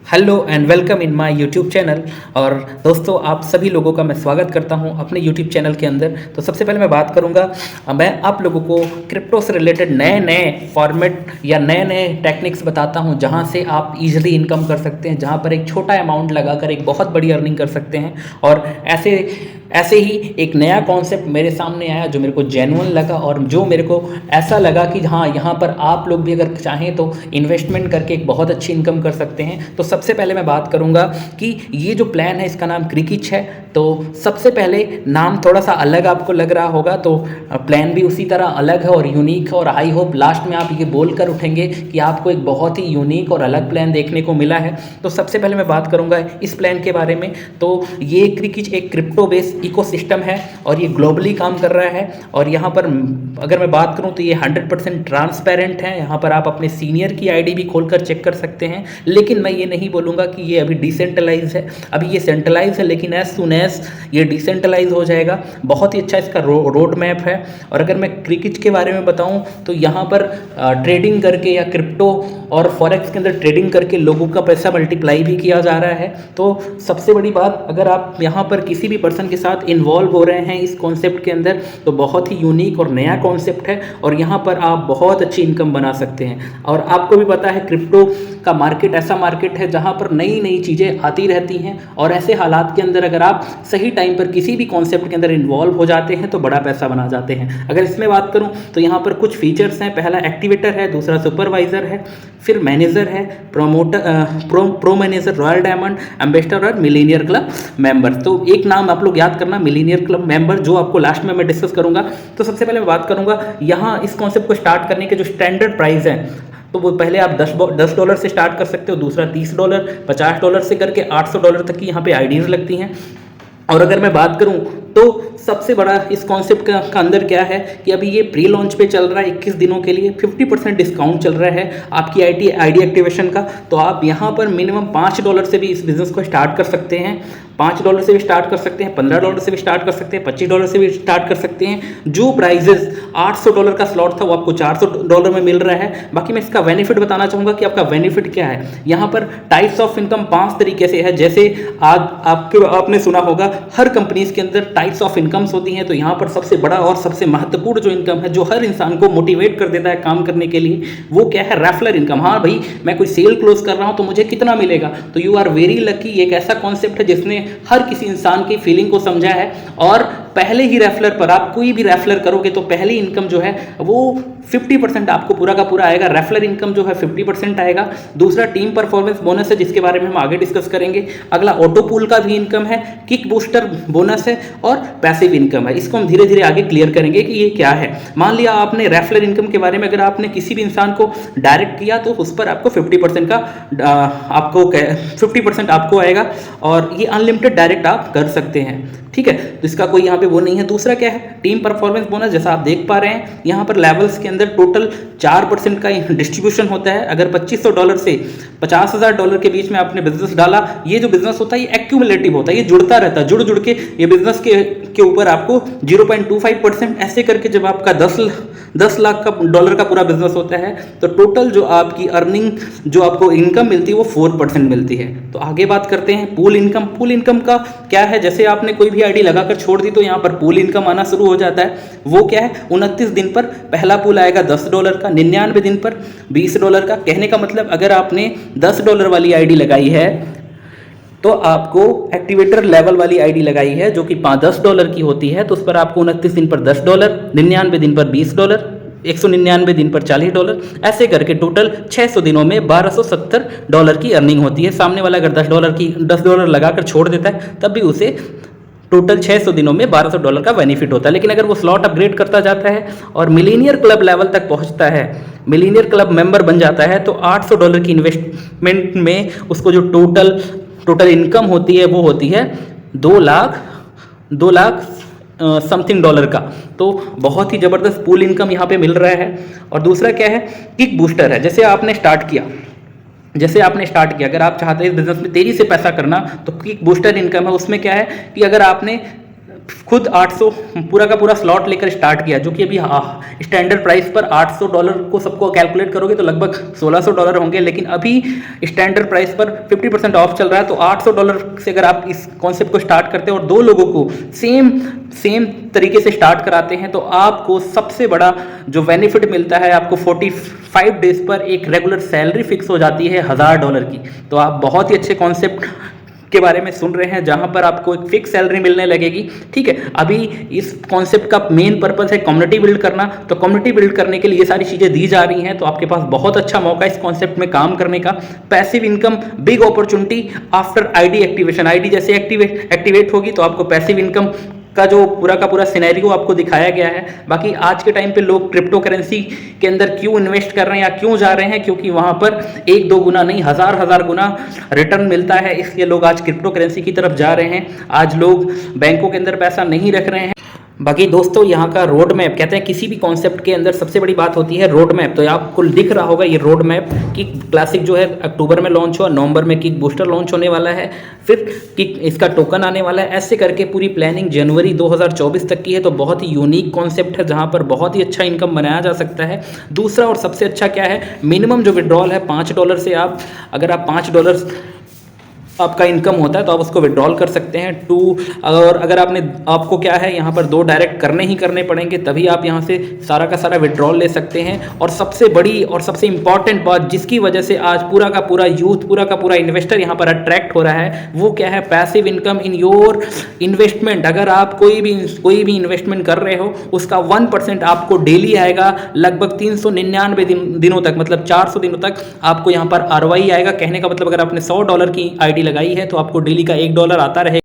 Hello and welcome in my YouTube channel. और दोस्तों, आप सभी लोगों का मैं स्वागत करता हूं अपने यूट्यूब चैनल के अंदर। तो सबसे पहले मैं बात करूंगा, मैं आप लोगों को क्रिप्टो से रिलेटेड नए नए फॉर्मेट या नए नए टेक्निक्स बताता हूं जहां से आप इजीली इनकम कर सकते हैं, जहां पर एक छोटा अमाउंट लगाकर एक बहुत बड़ी अर्निंग कर सकते हैं। और ऐसे ही एक नया कॉन्सेप्ट मेरे सामने आया जो मेरे को जेन्युइन लगा और जो मेरे को ऐसा लगा कि हाँ, यहाँ पर आप लोग भी अगर चाहें तो इन्वेस्टमेंट करके एक बहुत अच्छी इनकम कर सकते हैं। तो सबसे पहले मैं बात करूँगा कि ये जो प्लान है इसका नाम क्रिकिच है। तो सबसे पहले नाम थोड़ा सा अलग आपको लग रहा होगा, तो प्लान भी उसी तरह अलग है और यूनिक है। और आई होप लास्ट में आप ये बोल कर उठेंगे कि आपको एक बहुत ही यूनिक और अलग प्लान देखने को मिला है। तो सबसे पहले मैं बात करूँगा इस प्लान के बारे में। तो ये क्रिकिच एक क्रिप्टो बेस्ड इकोसिस्टम है और ये ग्लोबली काम कर रहा है। और यहाँ पर अगर मैं बात करूँ तो ये 100% ट्रांसपेरेंट है। यहाँ पर आप अपने सीनियर की आईडी भी खोलकर चेक कर सकते हैं। लेकिन मैं ये नहीं बोलूँगा कि ये अभी डिसेंट्रलाइज है, अभी ये सेंट्रलाइज है, लेकिन एज सुन एज ये डिसेंट्रलाइज हो जाएगा। बहुत ही अच्छा इसका रोड मैप है। और अगर मैं क्रिकिच के बारे में बताऊँ तो यहाँ पर ट्रेडिंग करके या क्रिप्टो और फॉरेक्स के अंदर ट्रेडिंग करके लोगों का पैसा मल्टीप्लाई भी किया जा रहा है। तो सबसे बड़ी बात, अगर आप यहाँ पर किसी भी पर्सन के साथ इन्वॉल्व हो रहे हैं इस कॉन्सेप्ट के अंदर, तो बहुत ही यूनिक और नया कॉन्सेप्ट है और यहाँ पर आप बहुत अच्छी इनकम बना सकते हैं। और आपको भी पता है क्रिप्टो का मार्केट ऐसा मार्केट है जहाँ पर नई नई चीज़ें आती रहती हैं। और ऐसे हालात के अंदर अगर आप सही टाइम पर किसी भी कॉन्सेप्ट के अंदर इन्वॉल्व हो जाते हैं तो बड़ा पैसा बना जाते हैं। अगर इसमें बात करूँ तो यहाँ पर कुछ फीचर्स हैं। पहला एक्टिवेटर है, दूसरा सुपरवाइजर है, फिर मैनेजर है, pro manager, royal diamond, ambassador और मिलीनियर क्लब मेंबर। तो एक नाम आप लोग याद करना, मिलीनियर क्लब मेंबर, जो आपको लास्ट में मैं डिस्कस करूंगा। तो सबसे पहले मैं बात करूंगा यहाँ इस कॉन्सेप्ट को स्टार्ट करने के जो स्टैंडर्ड प्राइस है, तो वो पहले आप $10 से स्टार्ट कर सकते हो, दूसरा $30, $50 से करके $800 तक की यहाँ पे आईडीज लगती हैं। और अगर मैं बात करूं तो सबसे बड़ा इस कॉन्सेप्ट का अंदर क्या है कि अभी ये प्री लॉन्च पे चल रहा है 21 दिनों के लिए, 50% डिस्काउंट चल रहा है आपकी आईडी एक्टिवेशन का। तो आप यहाँ पर मिनिमम $5 से भी इस बिज़नेस को स्टार्ट कर सकते हैं। $5 से भी स्टार्ट कर सकते हैं, $15 से भी स्टार्ट कर सकते हैं, $25 से भी स्टार्ट कर सकते हैं। जो प्राइजेस $800 का स्लॉट था वो आपको $400 में मिल रहा है। बाकी मैं इसका बेनिफिट बताना चाहूँगा कि आपका बेनिफिट क्या है। यहाँ पर टाइप्स ऑफ इनकम 5 तरीके से है। जैसे आज आपने सुना होगा हर कंपनीज के अंदर टाइप्स ऑफ इनकम्स होती हैं। तो यहाँ पर सबसे बड़ा और सबसे महत्वपूर्ण जो इनकम है, जो हर इंसान को मोटिवेट कर देता है काम करने के लिए, वो क्या है? Referral income. हाँ भाई, मैं कोई सेल क्लोज कर रहा हूँ तो मुझे कितना मिलेगा? तो यू आर वेरी लकी। एक ऐसा कॉन्सेप्ट है जिसने हर किसी इंसान की फीलिंग को समझा है। और पहले ही रेफलर पर, आप कोई भी रेफलर करोगे तो पहली इनकम जो है वो 50% आपको पूरा का पूरा आएगा। रेफलर इनकम जो है 50% आएगा। दूसरा टीम परफॉर्मेंस बोनस है, जिसके बारे में हम आगे डिस्कस करेंगे। अगला ऑटो पूल का भी इनकम है, किक बूस्टर बोनस है और पैसिव इनकम है। इसको हम धीरे धीरे आगे क्लियर करेंगे कि ये क्या है। मान लिया आपने रेफलर इनकम के बारे में अगर आपने किसी भी इंसान को डायरेक्ट किया तो उस पर आपको 50% का 50% आपको आएगा और ये अनलिमिटेड डायरेक्ट आप कर सकते हैं। ठीक है, तो इसका कोई यहाँ पे वो नहीं है। दूसरा क्या है? Team performance bonus. जैसा आप देख पा रहे हैं यहाँ पर लेवल्स के अंदर टोटल 4% का डिस्ट्रीब्यूशन होता है। अगर $2500 से $50,000 के बीच में आपने बिजनेस डाला, ये जो बिजनेस होता है ये एक्यूमुलेटिव होता है, ये जुड़ता रहता है, जुड़ के ये बिजनेस के ऊपर आपको 0.25% ऐसे करके जब आपका 10 लाख का डॉलर का पूरा बिजनेस होता है तो टोटल जो आपकी अर्निंग, जो आपको इनकम मिलती है वो 4% मिलती है। तो आगे बात करते हैं पूल इनकम। पूल इनकम का क्या है? जैसे आपने कोई भी आईडी लगाकर छोड़ दी तो यहाँ पर पूल इनकम आना शुरू हो जाता है। वो क्या है? 29 दिन पर पहला पूल आएगा $10 का, 99 दिन पर $20 का। कहने का मतलब अगर आपने $10 वाली आईडी लगाई है तो आपको एक्टिवेटर लेवल वाली आईडी लगाई है जो कि $10 की होती है, तो उस पर आपको 29 दिन पर $10, 99 दिन पर $20, 199 दिन पर $40, ऐसे करके टोटल 600 दिनों में $1270 की अर्निंग होती है। सामने वाला अगर $10 लगाकर छोड़ देता है तब भी उसे टोटल 600 दिनों में $1200 का बेनिफिट होता है। लेकिन अगर वो स्लॉट अपग्रेड करता जाता है और मिलीनियर क्लब लेवल तक पहुंचता है, मिलीनियर क्लब मेंबर बन जाता है, तो $800 की इन्वेस्टमेंट में उसको जो टोटल इनकम होती है वो होती है 2 लाख समथिंग डॉलर का। तो बहुत ही ज़बरदस्त पूल इनकम यहाँ पे मिल रहा है। और दूसरा क्या है? किक बूस्टर है। जैसे आपने स्टार्ट किया, अगर आप चाहते हैं इस बिजनेस में तेजी से पैसा करना तो किक बूस्टर इनकम है। उसमें क्या है कि अगर आपने खुद 800 पूरा का पूरा स्लॉट लेकर स्टार्ट किया, जो कि अभी स्टैंडर्ड प्राइस पर $800 को सबको कैलकुलेट करोगे तो लगभग $1600 होंगे, लेकिन अभी स्टैंडर्ड प्राइस पर 50% ऑफ चल रहा है। तो $800 से अगर आप इस कॉन्सेप्ट को स्टार्ट करते हो और 2 लोगों को सेम तरीके से स्टार्ट कराते हैं तो आपको सबसे बड़ा जो बेनिफिट मिलता है, आपको 45 डेज पर एक रेगुलर सैलरी फिक्स हो जाती है $1000 की। तो आप बहुत ही अच्छे कॉन्सेप्ट के बारे में सुन रहे हैं जहां पर आपको एक फिक्स सैलरी मिलने लगेगी। ठीक है, अभी इस कॉन्सेप्ट का मेन पर्पस है कम्युनिटी बिल्ड करना, तो कम्युनिटी बिल्ड करने के लिए ये सारी चीज़ें दी जा रही हैं। तो आपके पास बहुत अच्छा मौका है इस कॉन्सेप्ट में काम करने का। Passive income, big opportunity after ID activation. ID जैसे एक्टिवेट होगी तो आपको पैसिव इनकम का जो पूरा का पूरा सिनेरियो आपको दिखाया गया है। बाकी आज के टाइम पे लोग क्रिप्टो करेंसी के अंदर क्यों इन्वेस्ट कर रहे हैं या क्यों जा रहे हैं, क्योंकि वहां पर 1-2 गुना नहीं, हजार गुना रिटर्न मिलता है, इसलिए लोग आज क्रिप्टो करेंसी की तरफ जा रहे हैं। आज लोग बैंकों के अंदर पैसा नहीं रख रहे हैं। बाकी दोस्तों, यहाँ का रोड मैप, कहते हैं किसी भी कॉन्सेप्ट के अंदर सबसे बड़ी बात होती है रोड मैप। तो आपको दिख रहा होगा ये रोड मैप कि क्लासिक जो है अक्टूबर में लॉन्च हुआ, नवंबर में किक बूस्टर लॉन्च होने वाला है, फिर किक इसका टोकन आने वाला है। ऐसे करके पूरी प्लानिंग जनवरी 2024 तक की है। तो बहुत ही यूनिक कॉन्सेप्ट है जहाँ पर बहुत ही अच्छा इनकम बनाया जा सकता है। दूसरा और सबसे अच्छा क्या है, मिनिमम जो विड्रॉल है $5 से अगर आप $5 आपका इनकम होता है तो आप उसको विड्रॉल कर सकते हैं। और अगर आपको क्या है, यहाँ पर 2 डायरेक्ट करने पड़ेंगे, तभी आप यहाँ से सारा का सारा विड्रॉल ले सकते हैं। और सबसे बड़ी और सबसे इंपॉर्टेंट बात जिसकी वजह से आज पूरा का पूरा यूथ, पूरा का पूरा इन्वेस्टर यहाँ पर अट्रैक्ट हो रहा है, वो क्या है, passive income in your investment. अगर आप कोई भी इन्वेस्टमेंट कर रहे हो उसका 1% आपको डेली आएगा, लगभग 399 दिनों तक, मतलब 400 दिनों तक आपको यहाँ पर ROI आएगा। कहने का मतलब अगर आपने $100 की आईडी लगाई है तो आपको डेली का $1 आता रहेगा।